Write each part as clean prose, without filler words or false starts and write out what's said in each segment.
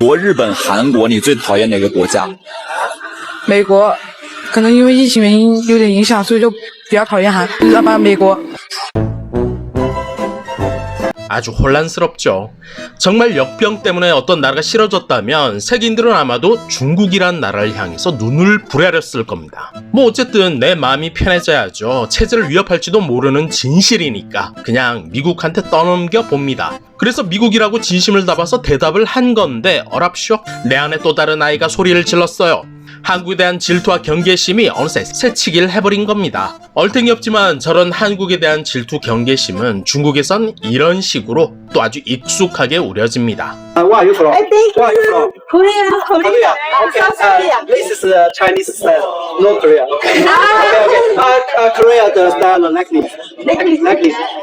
国、日本、韩国，你最讨厌哪个国家？美国，可能因为疫情原因有点影响，所以就比较讨厌美国。 아주 혼란스럽죠. 정말 역병 때문에 어떤 나라가 싫어졌다면 세계인들은 아마도 중국이란 나라를 향해서 눈을 부라렸을 겁니다. 뭐 어쨌든 내 마음이 편해져야죠. 체제를 위협할지도 모르는 진실이니까 그냥 미국한테 떠넘겨 봅니다. 그래서 미국이라고 진심을 담아서 대답을 한 건데 어랍쇼? 내 안에 또 다른 아이가 소리를 질렀어요. 한국에 대한 질투와 경계심이 어느새 새치기를 해버린 겁니다. 얼탱이 없지만 저런 한국에 대한 질투 경계심은 중국에선 이런 식으로 또 아주 익숙하게 우려집니다. Where are you from? I think Where are you from? Korea. Korea. Okay. South Korea. This is Chinese style, North Korea. Okay. Okay. Korea the style necklace. Necklace.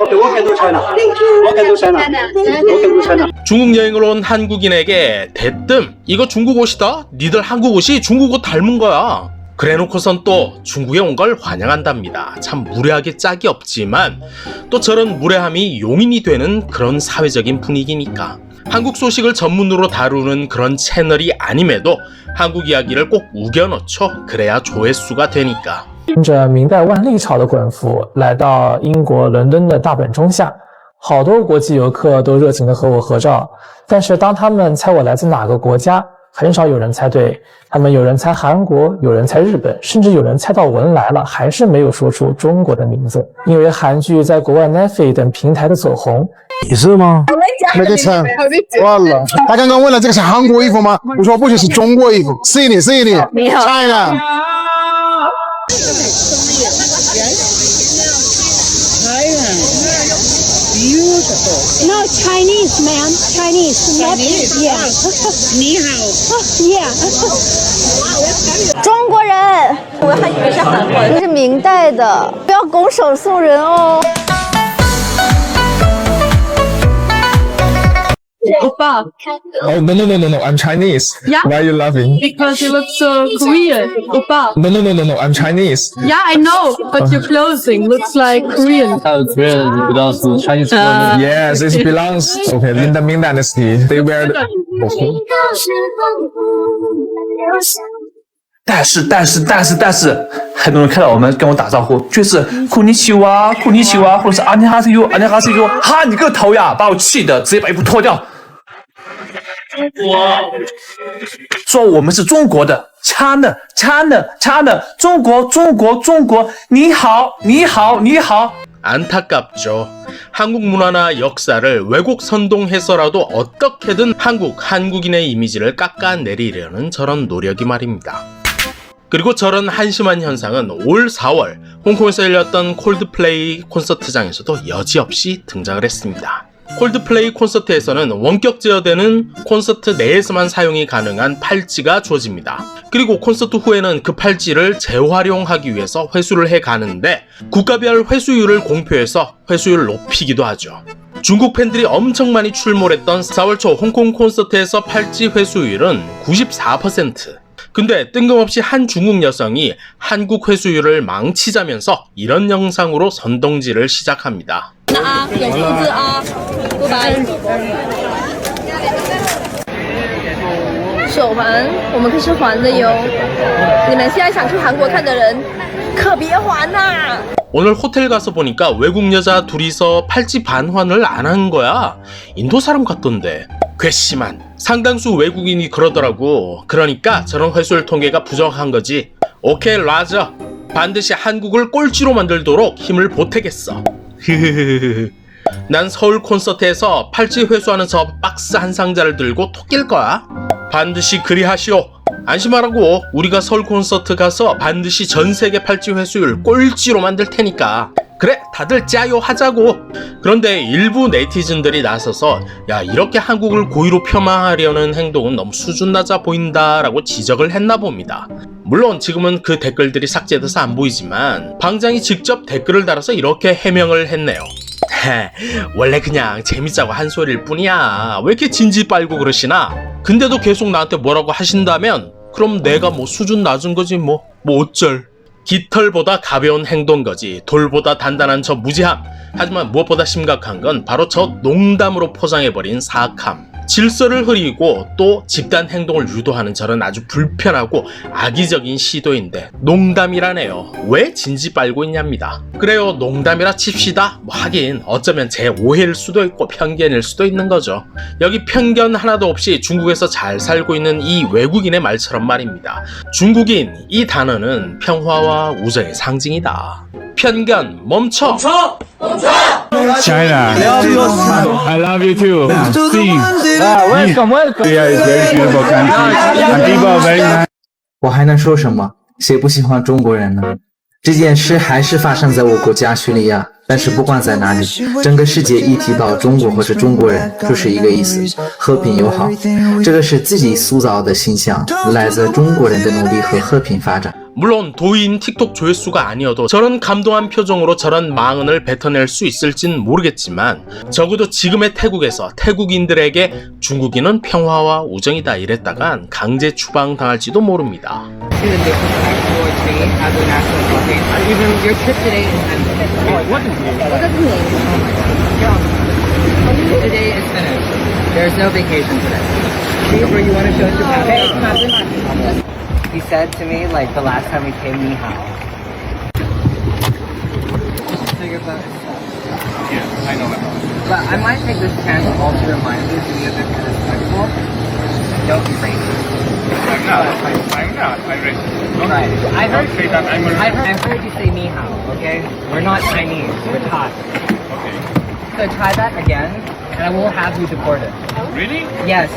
Okay. What can do China? Thank you. What can do China? What can do China? 중국 여행을 온 한국인에게 대뜸 이거 중국 옷이다? 니들 한국 옷이 중국 옷 닮은 거야. 그래놓고선 또 중국에 온 걸 환영한답니다. 참 무례하게 짝이 없지만 또 저런 무례함이 용인이 되는 그런 사회적인 분위기니까. 한국 소식을 전문으로 다루는 그런 채널이 아님에도 한국 이야기를 꼭 우겨넣죠. 그래야 조회수가 되니까. 跟着明代万历朝的官服来到英国伦敦的大本钟下，好多国际游客都热情地和我合照。但是当他们猜我来自哪个国家，很少有人猜对。他们有人猜韩国，有人猜日本，甚至有人猜到文莱了，还是没有说出中国的名字。因为韩剧在国外 Netflix 等平台的走红。你是吗？没给猜，完了。他刚刚问了这个是韩国衣服吗？我说不是，是中国衣服。Sydney China。 No, Chinese, ma'am. Chinese. Chinese? Yeah. 你好。Yeah. 中国人，我还以为是韩国人。这是明代的，不要拱手送人哦。 Oppa. Oh, no, I'm Chinese. Yeah? Why are you laughing? Because you look so Korean. Oppa. No, I'm Chinese. Yeah, I know, but your clothing looks like Korean. Korean belongs to Chinese women. Yes, it belongs. Okay, in the Ming Dynasty, they wear the... Okay. 但是，很多人看到我们跟我打招呼，就是库尼奇哇，或者是阿尼哈塞哟，哈你个头呀！把我气的直接把衣服脱掉。说我们是中国的 China， 中国，你好。 안타깝죠. 한국 문화나 역사를 왜곡 선동해서라도 어떻게든 한국인의 이미지를 깎아내리려는 저런 노력이 말입니다. 그리고 저런 한심한 현상은 올 4월 홍콩에서 열렸던 콜드플레이 콘서트장에서도 여지없이 등장을 했습니다. 콜드플레이 콘서트에서는 원격 제어되는 콘서트 내에서만 사용이 가능한 팔찌가 주어집니다. 그리고 콘서트 후에는 그 팔찌를 재활용하기 위해서 회수를 해가는데 국가별 회수율을 공표해서 회수율을 높이기도 하죠. 중국 팬들이 엄청 많이 출몰했던 4월 초 홍콩 콘서트에서 팔찌 회수율은 94%. 근데 뜬금없이 한 중국 여성이 한국 회수율을 망치자면서 이런 영상으로 선동질을 시작합니다. 有数字啊，500。手环，我们可是还的哟。你们现在想去韩国看的人，可别还呐！ 오늘 호텔 가서 보니까 외국 여자 둘이서 팔찌 반환을 안 한 거야. 인도 사람 같던데. 괘씸한 상당수 외국인이 그러더라고. 그러니까 저런 회수율 통계가 부정한 거지. 오케이 라저, 반드시 한국을 꼴찌로 만들도록 힘을 보태겠어. 난 서울 콘서트에서 팔찌 회수하는 저 박스 한 상자를 들고 토낄 거야. 반드시 그리하시오. 안심하라고. 우리가 서울 콘서트 가서 반드시 전 세계 팔찌 회수율 꼴찌로 만들 테니까. 그래, 다들 짜요 하자고. 그런데 일부 네티즌들이 나서서 야, 이렇게 한국을 고의로 폄하하려는 행동은 너무 수준 낮아 보인다라고 지적을 했나 봅니다. 물론 지금은 그 댓글들이 삭제돼서 안 보이지만 방장이 직접 댓글을 달아서 이렇게 해명을 했네요. 원래 그냥 재밌자고 한 소리일 뿐이야. 왜 이렇게 진지 빨고 그러시나? 근데도 계속 나한테 뭐라고 하신다면 그럼 내가 뭐 수준 낮은 거지 뭐 어쩔. 깃털보다 가벼운 행동 거지. 돌보다 단단한 저 무지함. 하지만 무엇보다 심각한 건 바로 저 농담으로 포장해버린 사악함. 질서를 흐리고 또 집단 행동을 유도하는 저런 아주 불편하고 악의적인 시도인데 농담이라네요. 왜 진지 빨고 있냐입니다. 그래요, 농담이라 칩시다. 뭐 하긴 어쩌면 제 오해일 수도 있고 편견일 수도 있는 거죠. 여기 편견 하나도 없이 중국에서 잘 살고 있는 이 외국인의 말처럼 말입니다. 중국인 이 단어는 평화와 우정의 상징이다. 편견 멈춰! China. I love you too. Steve. Welcome, welcome. Korea is very beautiful country, and people are very nice. 我还能说什么？谁不喜欢中国人呢？这件事还是发生在我国家叙利亚，但是不管在哪里，整个世界一提到中国或是中国人，就是一个意思：和平友好。这个是自己塑造的形象，来自中国人的努力和和平发展。 물론 도인 틱톡 조회수가 아니어도 저런 감동한 표정으로 저런 망언을 뱉어낼 수 있을진 모르겠지만 적어도 지금의 태국에서 태국인들에게 중국인은 평화와 우정이다 이랬다간 강제 추방당할지도 모릅니다. He said to me, like, the last time we came, ni hao. Yeah, I know it. But I might take this chance also to remind you to be a bit more respectful. Don't be racist. I'm not. I'm racist. Right. I I'm heard you say ni hao, okay? We're not Chinese, we're Thai. Okay. So try that again, and I will have you deported. Really? Yes.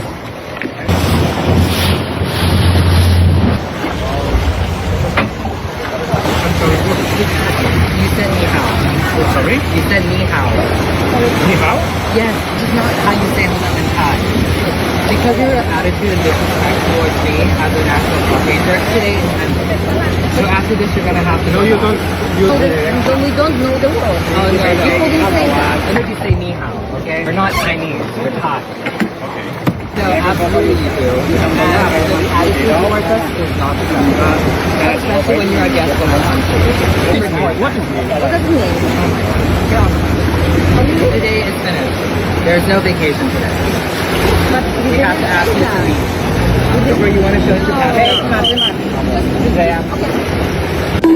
You said ni hao. Sorry? You said ni hao. Ni hao? Yes, this is not how you say hello in Thai. Because of your attitude and disrespect towards me as a national Caucasian, today is ended. So after this, you're gonna have to. No, you don't. Then we don't know the word. Oh, no, no. People didn't say that. I heard you say ni hao, okay? We're not Chinese, we're Thai. Okay. So absolutely you do. And the attitude towards us is not acceptable. Especially when you're a guest from our country. What is it? What does it mean? Today is finished. There's no vacation today. But We have to ask you to leave. Where you want to show us your passport?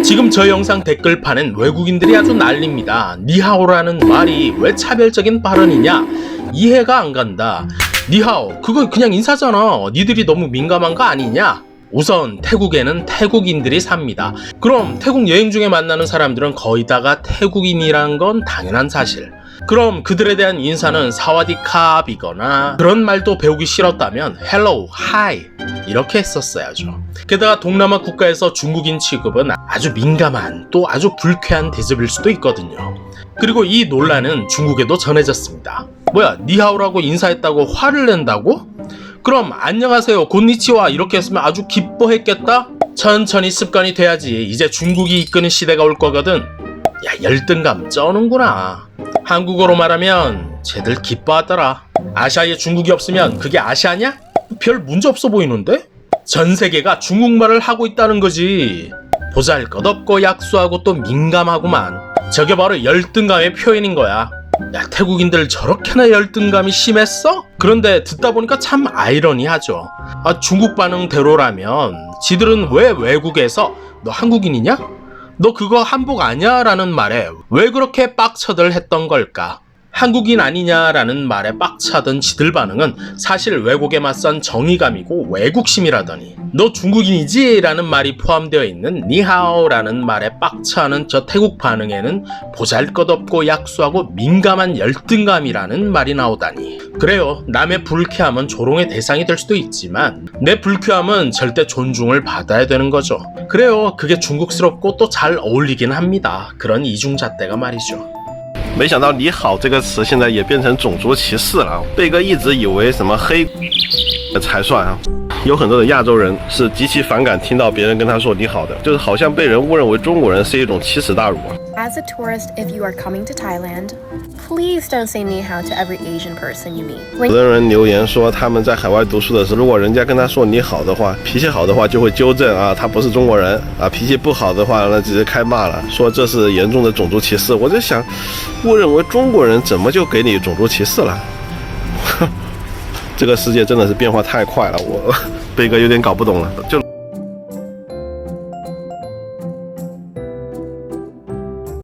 지금 저 영상 댓글판엔 외국인들이 아주 난립니다. 니하오라는 말이 왜 차별적인 발언이냐? 이해가 안 간다. 니하오, 그건 그냥 인사잖아. 니들이 너무 민감한 거 아니냐? 우선 태국에는 태국인들이 삽니다. 그럼 태국 여행 중에 만나는 사람들은 거의 다가 태국인이란 건 당연한 사실. 그럼 그들에 대한 인사는 사와디캅이거나 그런 말도 배우기 싫었다면 헬로우, 하이 이렇게 했었어야죠. 게다가 동남아 국가에서 중국인 취급은 아주 민감한 또 아주 불쾌한 대접일 수도 있거든요. 그리고 이 논란은 중국에도 전해졌습니다. 뭐야, 니하오라고 인사했다고 화를 낸다고? 그럼 안녕하세요, 곤니치와 이렇게 했으면 아주 기뻐했겠다? 천천히 습관이 돼야지. 이제 중국이 이끄는 시대가 올 거거든. 야, 열등감 쩌는구나. 한국어로 말하면 쟤들 기뻐하더라. 아시아에 중국이 없으면 그게 아시아냐? 별 문제 없어 보이는데? 전 세계가 중국말을 하고 있다는 거지. 보잘것없고 약소하고 또 민감하구만. 저게 바로 열등감의 표현인 거야. 야, 태국인들 저렇게나 열등감이 심했어? 그런데 듣다 보니까 참 아이러니하죠. 아, 중국 반응대로라면 지들은 왜 외국에서 너 한국인이냐? 너 그거 한복 아냐? 라는 말에 왜 그렇게 빡쳐들 했던 걸까? 한국인 아니냐라는 말에 빡차던 지들 반응은 사실 왜곡에 맞선 정의감이고 왜국심이라더니 너 중국인이지? 라는 말이 포함되어 있는 니하오라는 말에 빡차는 저 태국 반응에는 보잘것없고 약소하고 민감한 열등감이라는 말이 나오다니. 그래요, 남의 불쾌함은 조롱의 대상이 될 수도 있지만 내 불쾌함은 절대 존중을 받아야 되는 거죠. 그래요, 그게 중국스럽고 또 잘 어울리긴 합니다. 그런 이중잣대가 말이죠. 没想到你好这个词现在也变成种族歧视了。贝哥一直以为什么黑才算啊，有很多的亚洲人是极其反感听到别人跟他说你好的，就是好像被人误认为中国人是一种奇耻大辱啊。 As a tourist, if you are coming to Thailand, please don't say ni hao to every Asian person you meet. 有的人留言说他们在海外读书的时候，如果人家跟他说你好的话，脾气好的话就会纠正啊，他不是中国人啊，脾气不好的话那直接开骂了，说这是严重的种族歧视。我在想，误认为中国人怎么就给你种族歧视了？这个世界真的是变化太快了，我贝哥有点搞不懂了。就